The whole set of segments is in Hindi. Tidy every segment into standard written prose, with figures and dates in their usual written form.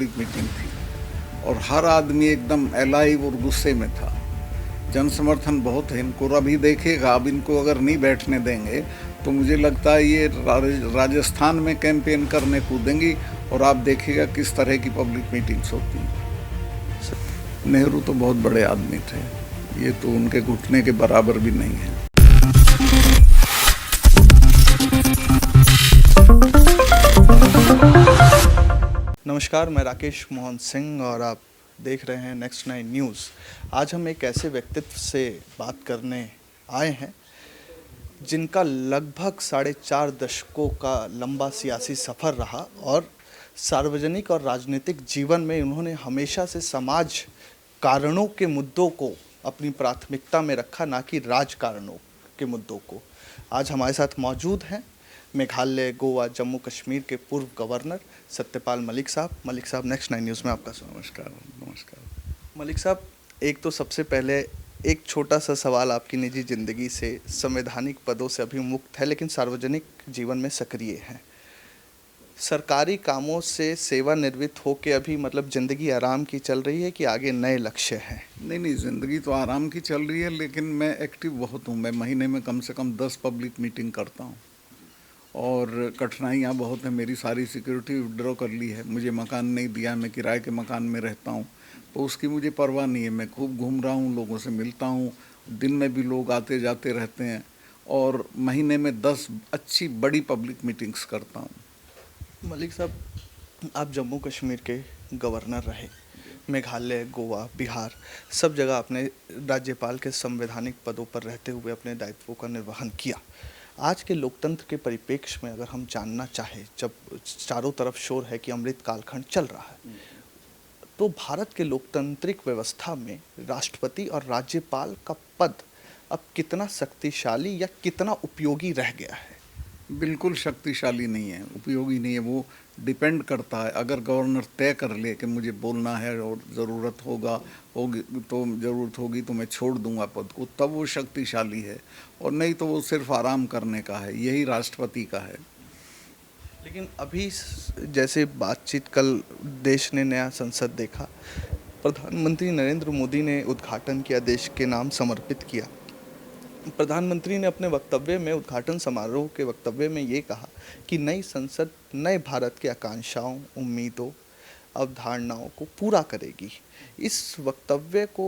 पब्लिक मीटिंग थी और हर आदमी एकदम अलाइव और गुस्से में था। जन समर्थन बहुत है, इनको अभी देखेगा। अब इनको अगर नहीं बैठने देंगे तो मुझे लगता है ये राजस्थान में कैंपेन करने कूदेंगी और आप देखिएगा किस तरह की पब्लिक मीटिंग्स होती हैं। नेहरू तो बहुत बड़े आदमी थे, ये तो उनके घुटने के बराबर भी नहीं है। नमस्कार, मैं राकेश मोहन सिंह और आप देख रहे हैं नेक्स्ट 9 न्यूज़। आज हम एक ऐसे व्यक्तित्व से बात करने आए हैं जिनका लगभग 4.5 दशकों का लंबा सियासी सफ़र रहा और सार्वजनिक और राजनीतिक जीवन में उन्होंने हमेशा से समाज कारणों के मुद्दों को अपनी प्राथमिकता में रखा, ना कि राजकारणों के मुद्दों को। आज हमारे साथ मौजूद हैं मेघालय, गोवा, जम्मू कश्मीर के पूर्व गवर्नर सत्यपाल मलिक साहब। मलिक साहब, नेक्स्ट 9 न्यूज़ में आपका स्वागत। नमस्कार। मलिक साहब, एक तो सबसे पहले एक छोटा सा सवाल, आपकी निजी ज़िंदगी से संवैधानिक पदों से अभी मुक्त है लेकिन सार्वजनिक जीवन में सक्रिय हैं। सरकारी कामों से सेवानिवृत्त होकर अभी मतलब ज़िंदगी आराम की चल रही है कि आगे नए लक्ष्य हैं? नहीं, ज़िंदगी तो आराम की चल रही है लेकिन मैं एक्टिव बहुत हूँ। मैं महीने में कम से कम 10 पब्लिक मीटिंग करता हूँ और कठिनाइयाँ बहुत हैं। मेरी सारी सिक्योरिटी विड्रॉ कर ली है, मुझे मकान नहीं दिया, मैं किराए के मकान में रहता हूँ, तो उसकी मुझे परवाह नहीं है। मैं खूब घूम रहा हूँ, लोगों से मिलता हूँ, दिन में भी लोग आते जाते रहते हैं और महीने में 10 अच्छी बड़ी पब्लिक मीटिंग्स करता हूँ। मलिक साहब, आप जम्मू कश्मीर के गवर्नर रहे, मेघालय, गोवा, बिहार, सब जगह आपने राज्यपाल के संवैधानिक पदों पर रहते हुए अपने दायित्वों का निर्वहन किया। आज के लोकतंत्र के परिप्रेक्ष्य में अगर हम जानना चाहें, जब चारों तरफ शोर है कि अमृत कालखंड चल रहा है, तो भारत के लोकतांत्रिक व्यवस्था में राष्ट्रपति और राज्यपाल का पद अब कितना शक्तिशाली या कितना उपयोगी रह गया है? बिल्कुल शक्तिशाली नहीं है, उपयोगी नहीं है। वो डिपेंड करता है, अगर गवर्नर तय कर ले कि मुझे बोलना है और ज़रूरत होगी तो मैं छोड़ दूंगा पद को, तब वो शक्तिशाली है, और नहीं तो वो सिर्फ आराम करने का है। यही राष्ट्रपति का है। लेकिन अभी जैसे बातचीत, कल देश ने नया संसद देखा, प्रधानमंत्री नरेंद्र मोदी ने उद्घाटन किया, देश के नाम समर्पित किया। प्रधानमंत्री ने अपने वक्तव्य में, उद्घाटन समारोह के वक्तव्य में ये कहा कि नई संसद नए भारत की आकांक्षाओं, उम्मीदों, अवधारणाओं को पूरा करेगी। इस वक्तव्य को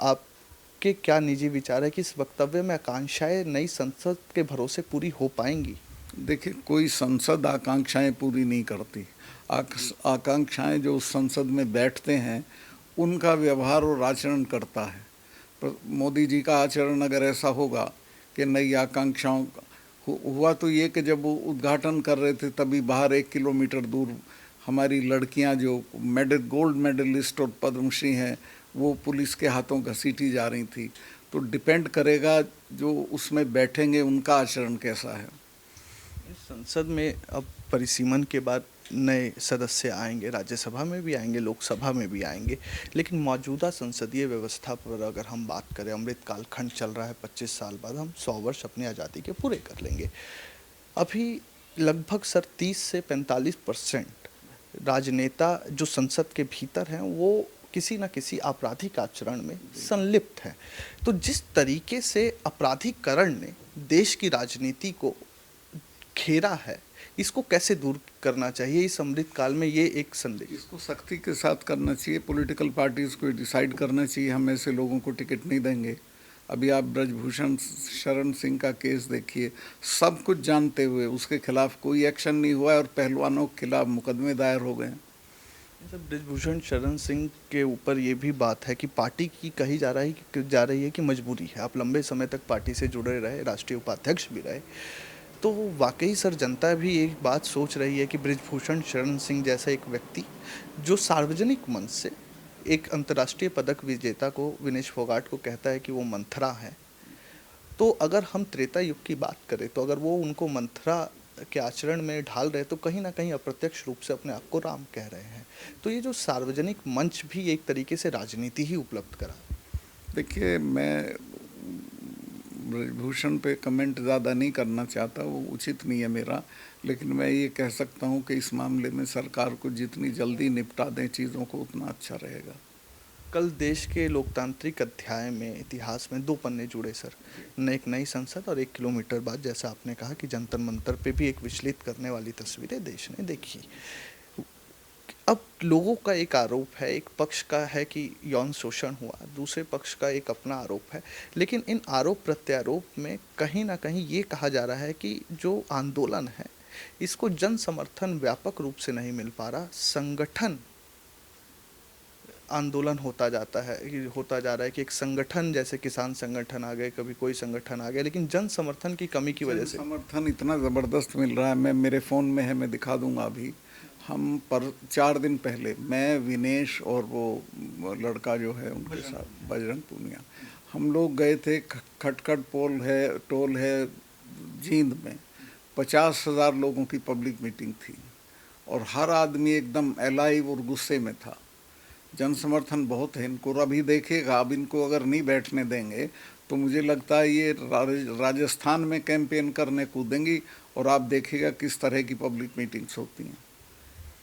आपके क्या निजी विचार है कि इस वक्तव्य में आकांक्षाएं नई संसद के भरोसे पूरी हो पाएंगी? देखिए, कोई संसद आकांक्षाएं पूरी नहीं करती। आकांक्षाएं जो उस संसद में बैठते हैं उनका व्यवहार और आचरण करता है। मोदी जी का आचरण अगर ऐसा होगा कि नई आकांक्षाओं हुआ, तो ये कि जब वो उद्घाटन कर रहे थे तभी बाहर 1 किलोमीटर दूर हमारी लड़कियां जो गोल्ड मेडलिस्ट और पद्मश्री हैं वो पुलिस के हाथों घसीटी जा रही थी। तो डिपेंड करेगा जो उसमें बैठेंगे उनका आचरण कैसा है। इस संसद में अब परिसीमन के बाद नए सदस्य आएंगे, राज्यसभा में भी आएंगे, लोकसभा में भी आएंगे, लेकिन मौजूदा संसदीय व्यवस्था पर अगर हम बात करें, अमृत कालखंड चल रहा है, 25 साल बाद हम 100 वर्ष अपनी आज़ादी के पूरे कर लेंगे। अभी लगभग 30 से 45% राजनेता जो संसद के भीतर हैं वो किसी न किसी आपराधिक आचरण में संलिप्त हैं। तो जिस तरीके से आपराधिकरण ने देश की राजनीति को घेरा है, इसको कैसे दूर करना चाहिए इस अमृत काल में? ये एक संदेश, इसको सख्ती के साथ करना चाहिए। पॉलिटिकल पार्टीज़ को डिसाइड करना चाहिए, हम ऐसे लोगों को टिकट नहीं देंगे। अभी आप ब्रजभूषण शरण सिंह का केस देखिए, सब कुछ जानते हुए उसके खिलाफ कोई एक्शन नहीं हुआ है और पहलवानों के खिलाफ मुकदमे दायर हो गए। ब्रजभूषण शरण सिंह के ऊपर ये भी बात है कि पार्टी की कही जा रही है कि मजबूरी है। आप लंबे समय तक पार्टी से जुड़े रहे, राष्ट्रीय उपाध्यक्ष भी रहे, तो वाकई सर जनता भी एक बात सोच रही है कि ब्रजभूषण शरण सिंह जैसा एक व्यक्ति जो सार्वजनिक मंच से एक अंतर्राष्ट्रीय पदक विजेता को, विनेश फोगाट को, कहता है कि वो मंथरा है, तो अगर हम त्रेता युग की बात करें तो अगर वो उनको मंथरा के आचरण में ढाल रहे तो कहीं ना कहीं अप्रत्यक्ष रूप से अपने आप को राम कह रहे हैं। तो ये जो सार्वजनिक मंच भी एक तरीके से राजनीति ही उपलब्ध करा। देखिए, मैं ब्रजभूषण पे कमेंट ज़्यादा नहीं करना चाहता, वो उचित नहीं है मेरा, लेकिन मैं ये कह सकता हूँ कि इस मामले में सरकार को जितनी जल्दी निपटा दें चीज़ों को उतना अच्छा रहेगा। कल देश के लोकतांत्रिक अध्याय में, इतिहास में 2 पन्ने जुड़े सर। एक नई संसद और 1 किलोमीटर बाद, जैसा आपने कहा कि जंतर मंतर पे भी एक विचलित करने वाली तस्वीरें देश ने देखी। अब लोगों का एक आरोप है, एक पक्ष का है कि यौन शोषण हुआ, दूसरे पक्ष का एक अपना आरोप है। लेकिन इन आरोप प्रत्यारोप में कहीं ना कहीं ये कहा जा रहा है कि जो आंदोलन है इसको जन समर्थन व्यापक रूप से नहीं मिल पा रहा, संगठन आंदोलन होता जाता है, होता जा रहा है कि एक संगठन, जैसे किसान संगठन आ गए, कभी कोई संगठन आ गया, लेकिन जन समर्थन की कमी की वजह से। समर्थन इतना ज़बरदस्त मिल रहा है, मैं मेरे फ़ोन में है, मैं दिखा दूंगा अभी। हम पर 4 दिन पहले मैं, विनेश और वो लड़का जो है उनके साथ, बजरंग पूनिया, हम लोग गए थे खटखट टोल है जींद में। 50,000 लोगों की पब्लिक मीटिंग थी और हर आदमी एकदम अलाइव और गुस्से में था। जन समर्थन बहुत है इनको, और अभी देखिएगा, अब इनको अगर नहीं बैठने देंगे तो मुझे लगता है ये राजस्थान में कैंपेन करने कूदेंगी और आप देखिएगा किस तरह की पब्लिक मीटिंग्स होती हैं।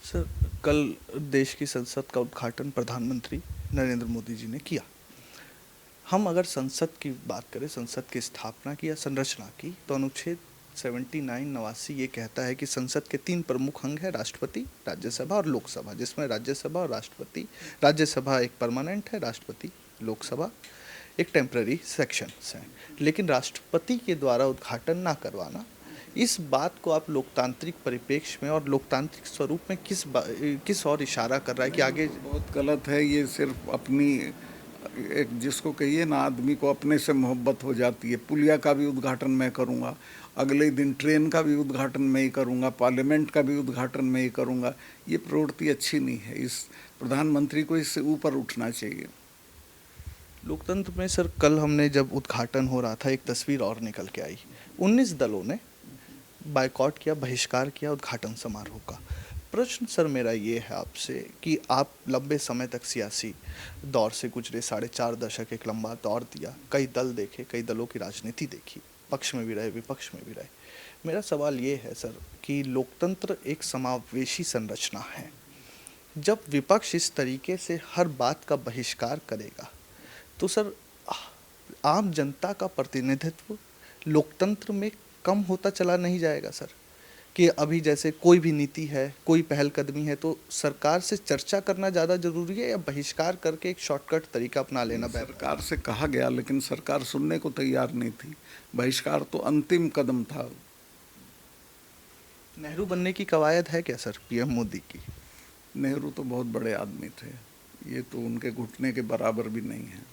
सर, कल देश की संसद का उद्घाटन प्रधानमंत्री नरेंद्र मोदी जी ने किया। हम अगर संसद की बात करें, संसद की स्थापना की या संरचना की, तो अनुच्छेद 79 ये कहता है कि संसद के 3 प्रमुख अंग हैं, राष्ट्रपति, राज्यसभा और लोकसभा, जिसमें राज्यसभा और राष्ट्रपति, राज्यसभा एक परमानेंट है, राष्ट्रपति, लोकसभा एक टेम्पररी सेक्शंस हैं। लेकिन राष्ट्रपति के द्वारा उद्घाटन ना करवाना, इस बात को आप लोकतांत्रिक परिप्रेक्ष्य में और लोकतांत्रिक स्वरूप में किस और इशारा कर रहा है कि आगे? बहुत गलत है ये। सिर्फ अपनी एक, जिसको कहिए ना, आदमी को अपने से मोहब्बत हो जाती है। पुलिया का भी उद्घाटन मैं करूँगा, अगले दिन ट्रेन का भी उद्घाटन मैं ही करूँगा, पार्लियामेंट का भी उद्घाटन मैं ही करूँगा। ये प्रवृत्ति अच्छी नहीं है। इस प्रधानमंत्री को इससे ऊपर उठना चाहिए। लोकतंत्र में सर, कल हमने जब उद्घाटन हो रहा था, एक तस्वीर और निकल के आई। 19 दलों ने बायकॉट किया, बहिष्कार किया उद्घाटन समारोह का। प्रश्न सर मेरा ये है आपसे कि आप लंबे समय तक सियासी दौर से गुजरे, 4.5 दशक एक लंबा दौर दिया, कई दल देखे, कई दलों की राजनीति देखी, पक्ष में भी रहे, विपक्ष में भी रहे। मेरा सवाल ये है सर कि लोकतंत्र एक समावेशी संरचना है। जब विपक्ष इस तरीके से हर बात का बहिष्कार करेगा तो सर आम जनता का प्रतिनिधित्व लोकतंत्र में कम होता चला नहीं जाएगा सर? कि अभी जैसे कोई भी नीति है, कोई पहलकदमी है, तो सरकार से चर्चा करना ज़्यादा ज़रूरी है या बहिष्कार करके एक शॉर्टकट तरीका अपना लेना बेहतर? सरकार से कहा गया लेकिन सरकार सुनने को तैयार नहीं थी। बहिष्कार तो अंतिम कदम था। नेहरू बनने की कवायद है क्या सर पीएम मोदी की? नेहरू तो बहुत बड़े आदमी थे, ये तो उनके घुटने के बराबर भी नहीं है।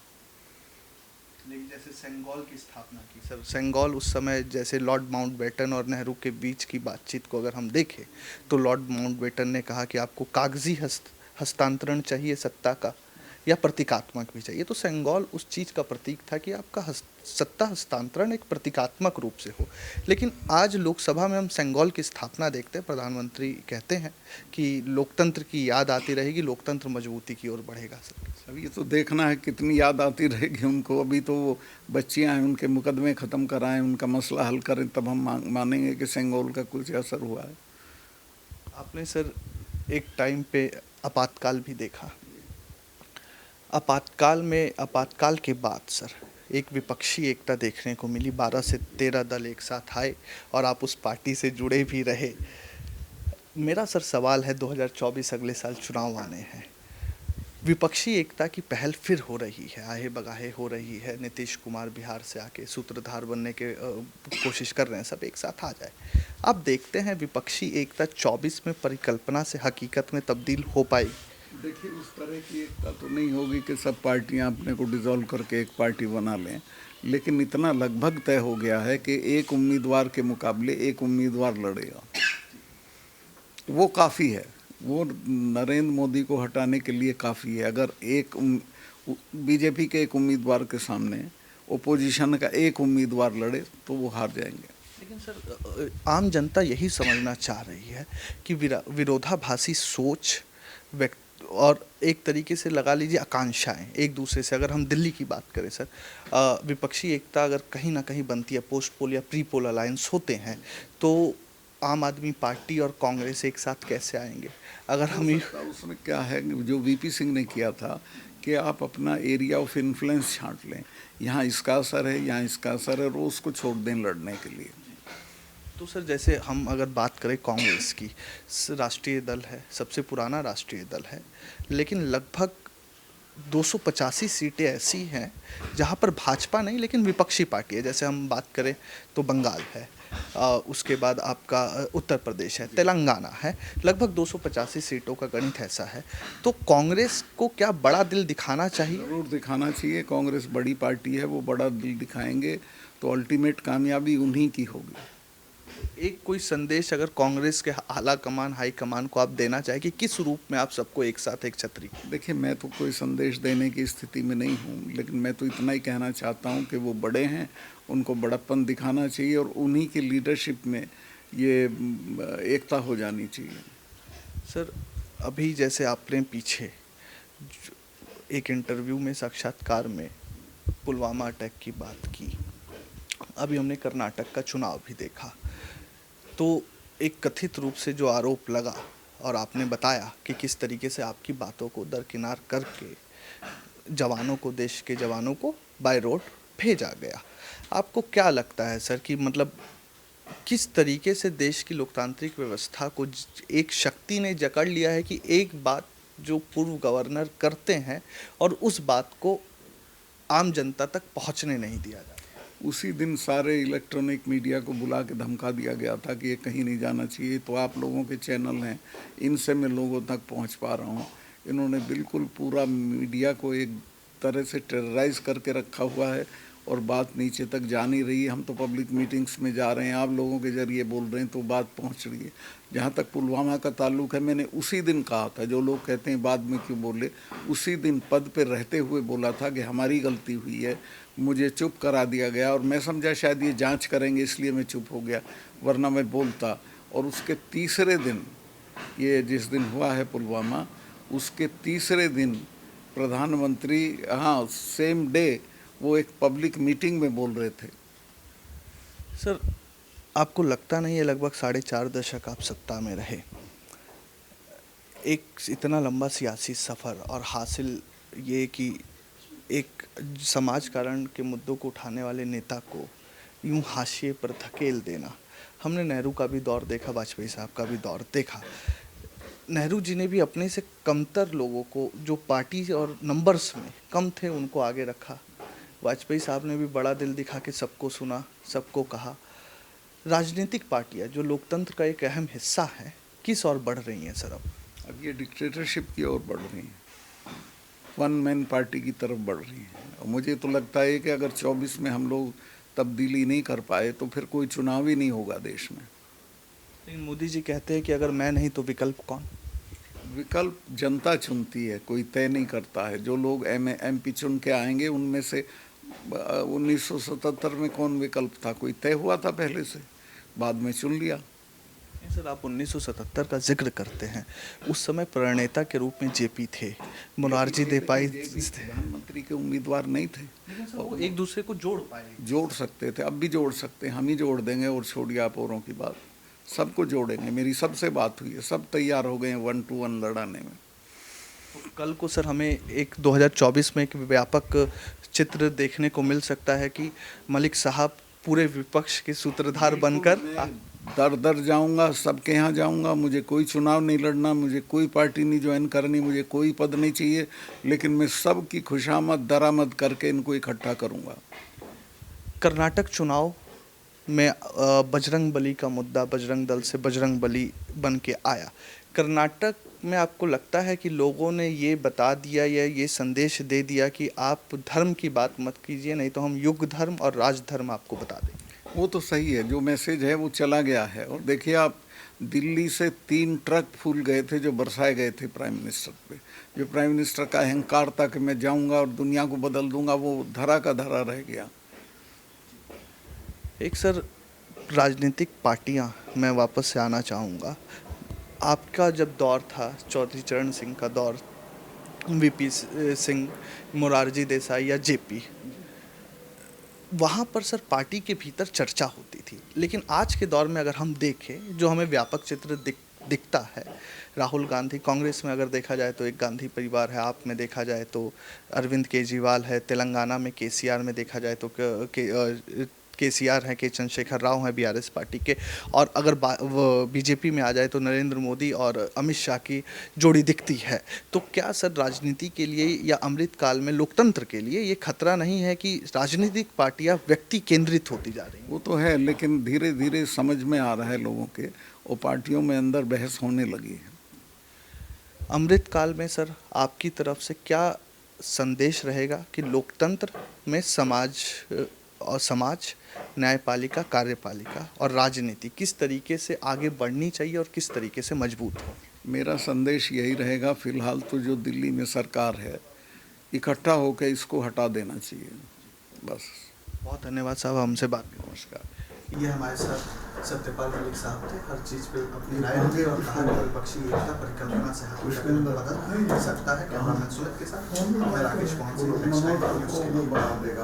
लेकिन जैसे सेंगोल की स्थापना की सर, सेंगोल उस समय, जैसे लॉर्ड माउंटबेटन और नेहरू के बीच की बातचीत को अगर हम देखें तो लॉर्ड माउंटबेटन ने कहा कि आपको कागजी हस्तांतरण चाहिए सत्ता का या प्रतीकात्मक भी चाहिए। तो सेंगोल उस चीज़ का प्रतीक था कि आपका सत्ता हस्तांतरण एक प्रतीकात्मक रूप से हो। लेकिन आज लोकसभा में हम सेंगोल की स्थापना देखते हैं, प्रधानमंत्री कहते हैं कि लोकतंत्र की याद आती रहेगी, लोकतंत्र मजबूती की ओर बढ़ेगा सर। अब ये तो देखना है कितनी याद आती रहेगी उनको। अभी तो वो बच्चियां हैं, उनके मुकदमे ख़त्म कराएं, उनका मसला हल करें, तब हम मानेंगे कि सेंगोल का कुछ असर हुआ है। आपने सर एक टाइम पे आपातकाल भी देखा। आपातकाल के बाद सर एक विपक्षी एकता देखने को मिली, 12 से 13 दल एक साथ आए और आप उस पार्टी से जुड़े भी रहे। मेरा सर सवाल है, 2024 अगले साल चुनाव आने हैं, विपक्षी एकता की पहल फिर हो रही है, आहे बगाहे हो रही है। नीतीश कुमार बिहार से आके सूत्रधार बनने के कोशिश कर रहे हैं, सब एक साथ आ जाए। आप देखते हैं विपक्षी एकता 24 में परिकल्पना से हकीकत में तब्दील हो पाई? देखिए, उस तरह की एकता तो नहीं होगी कि सब पार्टियां अपने को डिसॉल्व करके एक पार्टी बना लें, लेकिन इतना लगभग तय हो गया है कि एक उम्मीदवार के मुकाबले एक उम्मीदवार लड़ेगा। वो काफ़ी है, वो नरेंद्र मोदी को हटाने के लिए काफ़ी है। अगर एक बीजेपी के एक उम्मीदवार के सामने ओपोजिशन का एक उम्मीदवार लड़े तो वो हार जाएंगे। लेकिन सर आम जनता यही समझना चाह रही है कि विरोधाभासी सोच और एक तरीके से लगा लीजिए आकांक्षाएं एक दूसरे से, अगर हम दिल्ली की बात करें सर, विपक्षी एकता अगर कहीं ना कहीं बनती है, पोस्ट पोल या प्री पोल अलायंस होते हैं, तो आम आदमी पार्टी और कांग्रेस एक साथ कैसे आएंगे? अगर हम उसमें क्या है, जो वीपी सिंह ने किया था कि आप अपना एरिया ऑफ इन्फ्लुएंस छांट लें, यहाँ इसका असर है, यहाँ इसका असर है, रोज को छोड़ दें लड़ने के लिए। तो सर जैसे हम अगर बात करें कांग्रेस की, राष्ट्रीय दल है, सबसे पुराना राष्ट्रीय दल है, लेकिन लगभग 285 सीटें ऐसी हैं जहां पर भाजपा नहीं लेकिन विपक्षी पार्टी है। जैसे हम बात करें तो बंगाल है, उसके बाद आपका उत्तर प्रदेश है, तेलंगाना है, लगभग 285 सीटों का गणित ऐसा है। तो कांग्रेस को क्या बड़ा दिल दिखाना चाहिए? जरूर दिखाना चाहिए। कांग्रेस बड़ी पार्टी है, वो बड़ा दिल दिखाएंगे तो अल्टीमेट कामयाबी उन्हीं की होगी। एक कोई संदेश अगर कांग्रेस के आला कमान, हाई कमान को आप देना चाहें कि किस रूप में आप सबको एक साथ एक छतरी? देखिए, मैं तो कोई संदेश देने की स्थिति में नहीं हूँ, लेकिन मैं तो इतना ही कहना चाहता हूँ कि वो बड़े हैं, उनको बड़प्पन दिखाना चाहिए और उन्हीं की लीडरशिप में ये एकता हो जानी चाहिए। सर अभी जैसे आपने पीछे एक इंटरव्यू में, साक्षात्कार में पुलवामा अटैक की बात की, अभी हमने कर्नाटक का चुनाव भी देखा, तो एक कथित रूप से जो आरोप लगा और आपने बताया कि किस तरीके से आपकी बातों को दरकिनार करके जवानों को, देश के जवानों को बाय रोड भेजा गया। आपको क्या लगता है सर कि मतलब किस तरीके से देश की लोकतांत्रिक व्यवस्था को एक शक्ति ने जकड़ लिया है कि एक बात जो पूर्व गवर्नर करते हैं और उस बात को आम जनता तक पहुंचने नहीं दिया जाता? उसी दिन सारे इलेक्ट्रॉनिक मीडिया को बुला के धमका दिया गया था कि ये कहीं नहीं जाना चाहिए। तो आप लोगों के चैनल हैं, इनसे मैं लोगों तक पहुंच पा रहा हूं। इन्होंने बिल्कुल पूरा मीडिया को एक तरह से टेरराइज करके रखा हुआ है और बात नीचे तक जा नहीं रही है। हम तो पब्लिक मीटिंग्स में जा रहे हैं, आप लोगों के ज़रिए बोल रहे हैं तो बात पहुंच रही है। जहाँ तक पुलवामा का ताल्लुक है, मैंने उसी दिन कहा था, जो लोग कहते हैं बाद में क्यों बोले, उसी दिन पद पे रहते हुए बोला था कि हमारी गलती हुई है, मुझे चुप करा दिया गया और मैं समझा शायद ये जांच करेंगे इसलिए मैं चुप हो गया, वरना मैं बोलता। और उसके तीसरे दिन, ये जिस दिन हुआ है पुलवामा, उसके तीसरे दिन प्रधानमंत्री, हाँ सेम डे, वो एक पब्लिक मीटिंग में बोल रहे थे। सर आपको लगता नहीं है लगभग 4.5 दशक आप सत्ता में रहे, एक इतना लंबा सियासी सफ़र और हासिल ये कि एक समाज कारण के मुद्दों को उठाने वाले नेता को यूं हाशिए पर धकेल देना? हमने नेहरू का भी दौर देखा, वाजपेयी साहब का भी दौर देखा। नेहरू जी ने भी अपने से कमतर लोगों को, जो पार्टी और नंबर्स में कम थे, उनको आगे रखा। वाजपेयी साहब ने भी बड़ा दिल दिखा के सबको सुना, सबको कहा। राजनीतिक पार्टियां जो लोकतंत्र का एक अहम हिस्सा है, किस ओर बढ़ रही हैं सर? अब ये डिक्टेटरशिप की ओर बढ़ रही हैं, वन मैन पार्टी की तरफ बढ़ रही हैं। और मुझे तो लगता है कि अगर 24 में हम लोग तब्दीली नहीं कर पाए तो फिर कोई चुनाव ही नहीं होगा देश में। लेकिन मोदी जी कहते हैं कि अगर मैं नहीं तो विकल्प कौन? विकल्प जनता चुनती है, कोई तय नहीं करता है। जो लोग MP चुन के आएंगे, उनमें से 1977 में कौन विकल्प था? कोई तय हुआ था पहले से, बाद में चुन लिया। सर आप 1977 का जिक्र करते हैं, उस समय प्रणेता के रूप में जेपी थे, मोरारजी देसाई प्रधानमंत्री के उम्मीदवार नहीं थे। वो एक दूसरे को जोड़ पाए। जोड़ सकते थे, अब भी जोड़ सकते हैं, हम ही जोड़ देंगे। और छोड़िए आप औरों की बात, सबको जोड़ेंगे। मेरी सबसे बात हुई है, सब तैयार हो गए हैं 1 to 1 लड़ाने में। कल को सर हमें एक 2024 में एक व्यापक चित्र देखने को मिल सकता है कि मलिक साहब पूरे विपक्ष के सूत्रधार बनकर दर दर जाऊंगा, सबके यहाँ जाऊंगा। मुझे कोई चुनाव नहीं लड़ना, मुझे कोई पार्टी नहीं ज्वाइन करनी, मुझे कोई पद नहीं चाहिए, लेकिन मैं सबकी खुशामद दरामद करके इनको इकट्ठा करूंगा। कर्नाटक चुनाव में बजरंग बली का मुद्दा, बजरंग दल से बजरंग बली बन के आया। कर्नाटक में आपको लगता है कि लोगों ने ये बता दिया या ये संदेश दे दिया कि आप धर्म की बात मत कीजिए, नहीं तो हम युग धर्म और राज धर्म आपको बता देंगे? वो तो सही है, जो मैसेज है वो चला गया है। और देखिए आप, दिल्ली से 3 ट्रक फूल गए थे जो बरसाए गए थे प्राइम मिनिस्टर पे। जो प्राइम मिनिस्टर का अहंकार था कि मैं जाऊंगा और दुनिया को बदल दूंगा, वो धरा का धरा रह गया। एक सर राजनीतिक पार्टियां, मैं वापस से आना चाहूँगा, आपका जब दौर था, चौधरी चरण सिंह का दौर, वीपी सिंह, मोरारजी देसाई या जेपी, वहाँ पर सर पार्टी के भीतर चर्चा होती थी। लेकिन आज के दौर में अगर हम देखें, जो हमें व्यापक चित्र दिखता है, राहुल गांधी, कांग्रेस में अगर देखा जाए तो एक गांधी परिवार है, आप में देखा जाए तो अरविंद केजरीवाल है, तेलंगाना में केसीआर में देखा जाए तो केसीआर हैं, के चंद्रशेखर राव हैं बीआरएस पार्टी के, और अगर बीजेपी में आ जाए तो नरेंद्र मोदी और अमित शाह की जोड़ी दिखती है। तो क्या सर राजनीति के लिए या अमृतकाल में लोकतंत्र के लिए ये खतरा नहीं है कि राजनीतिक पार्टियां व्यक्ति केंद्रित होती जा रही हैं? वो तो है, लेकिन धीरे धीरे समझ में आ रहा है लोगों के, वो पार्टियों में अंदर बहस होने लगी है। अमृतकाल में सर आपकी तरफ से क्या संदेश रहेगा कि लोकतंत्र में समाज, न्यायपालिका, कार्यपालिका और राजनीति किस तरीके से आगे बढ़नी चाहिए और किस तरीके से मजबूत हो? मेरा संदेश यही रहेगा, फिलहाल तो जो दिल्ली में सरकार है, इकट्ठा होकर इसको हटा देना चाहिए, बस। बहुत धन्यवाद साहब, हमसे बात करने। नमस्कार। ये हमारे साथ सत्यपाल मलिक साहब थे। हर चीज़ पे अपनी राय रखते और कहा कि विपक्षी एकता परिकल्पना से बदल सकता है। कैमरामैन सुमित के साथ मैं Rakesh Mohan Singh, next time news.